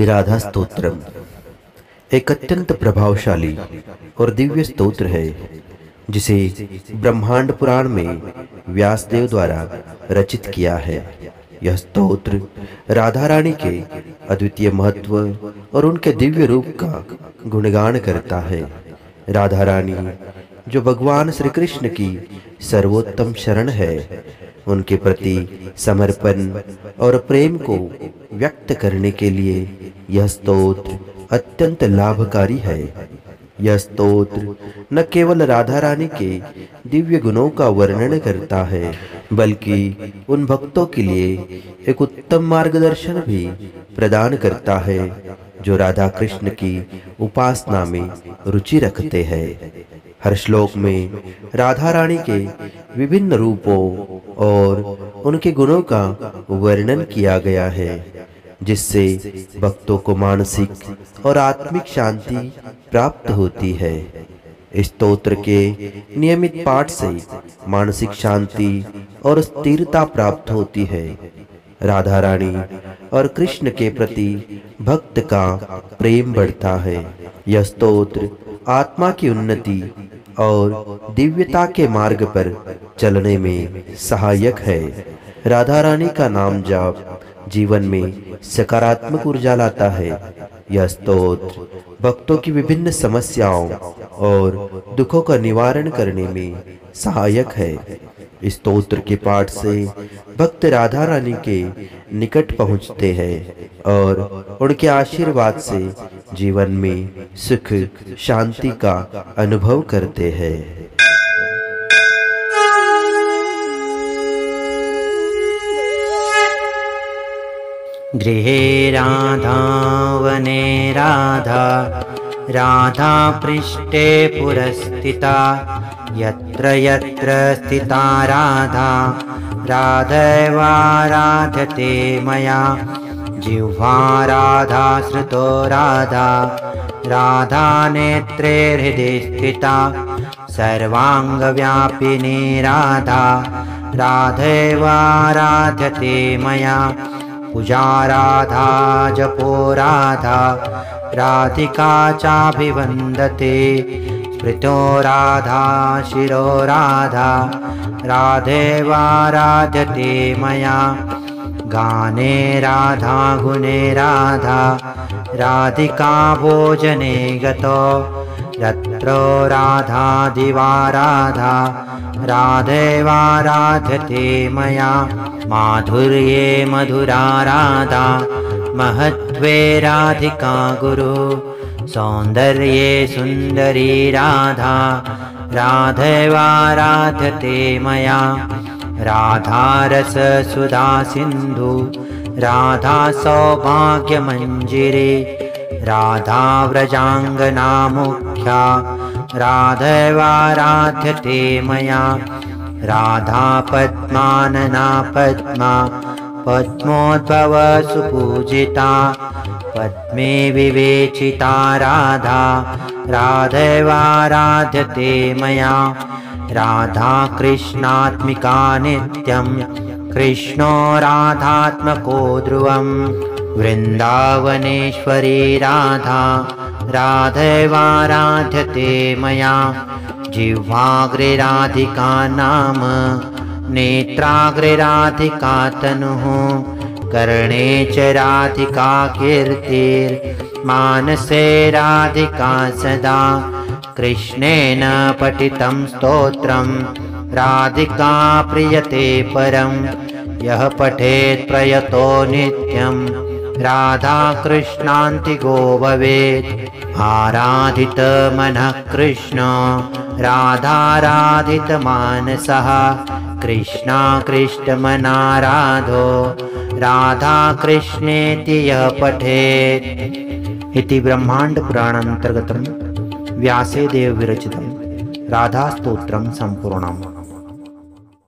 राधा स्तोत्रम एक अत्यंत प्रभावशाली और दिव्य स्तोत्र है जिसे ब्रह्मांड पुराण में व्यासदेव द्वारा रचित किया है। यह स्तोत्र राधा रानी के अद्वितीय महत्व और उनके दिव्य रूप का गुणगान करता है। राधा रानी जो भगवान श्री कृष्ण की सर्वोत्तम शरण है, उनके प्रति समर्पण और प्रेम को व्यक्त करने के लिए यह स्तोत्र अत्यंत लाभकारी है। यह स्तोत्र न केवल राधा रानी के दिव्य गुणों का वर्णन करता है, बल्कि उन भक्तों के लिए एक उत्तम मार्गदर्शन भी प्रदान करता है जो राधा कृष्ण की उपासना में रुचि रखते हैं। हर श्लोक में राधा रानी के विभिन्न रूपों और उनके गुणों का वर्णन किया गया है, जिससे भक्तों को मानसिक और आत्मिक शांति प्राप्त होती है। इस स्तोत्र के नियमित पाठ से मानसिक शांति और स्थिरता प्राप्त होती है। राधा रानी और कृष्ण के प्रति भक्त का प्रेम बढ़ता है। यह स्तोत्र आत्मा की उन्नति और दिव्यता के मार्ग पर चलने में सहायक है। राधा रानी का नाम जाप जीवन में सकारात्मक ऊर्जा लाता है। यह स्तोत्र भक्तों की विभिन्न समस्याओं और दुखों का निवारण करने में सहायक है। इस स्तोत्र के पाठ से भक्त राधा रानी के निकट पहुंचते हैं और उनके आशीर्वाद से जीवन में सुख शांति का अनुभव करते हैं। गृहे राधा वने राधा राधा पृष्ठे पुरस्थिता यत्र यत्र स्थिता राधा राधैवाराध्यते मया जिह्वा राधा श्रुतो राधा राधा नेत्रे हृदि स्थिता सर्वांगव्यापिनी राधा राधैवाराध्यते मया पूजा राधा जपो राधा राधिका चाभिवन्दते स्मृतो राधा शिरो राधा राधैवाराध्यते मया गाने राधा गुणे राधा राधिका भोजने गतो यत्रो राधा दिवा राधा राधैवाराध्यते मया माधुर्ये मधुरा राधा महत्त्वे राधिका गुरु सौन्दर्ये सुन्दरी राधा राधैवाराध्यते मया राधा रस सुधा सिन्धु राधा सौभाग्यमञ्जिरे राधा व्रजाङ्गना मुख्या राधैवाराध्यते मया राधा पद्मानना पद्मा पद्मोद्भव सुपूजिता पद्मे विवेचिता राधा राधैवाराध्यते मया राधा कृष्णात्मिका नित्यं कृष्णो राधात्मको ध्रुवम् वृन्दावनेश्वरी राधा राधैवाराध्यते मया जिह्वाग्रे राधिका नाम नेत्राग्रे राधिका तनुः कर्णे च राधिका कीर्तिर्मानसे राधिका सदा कृष्णेन पठितं स्तोत्रं राधिका प्रियते परं यः पठेत् प्रयतो नित्यं राधा कृष्णान्तिको भवेत् आराधित मनः कृष्ण राधाराधित मानसः कृष्णा कृष्णमनाराधो राधा कृष्णेति यः पठेत् इति ब्रह्मांड पुराणान्तर्गतं व्यासदेव विरचितं राधा स्तोत्रं संपूर्णम्।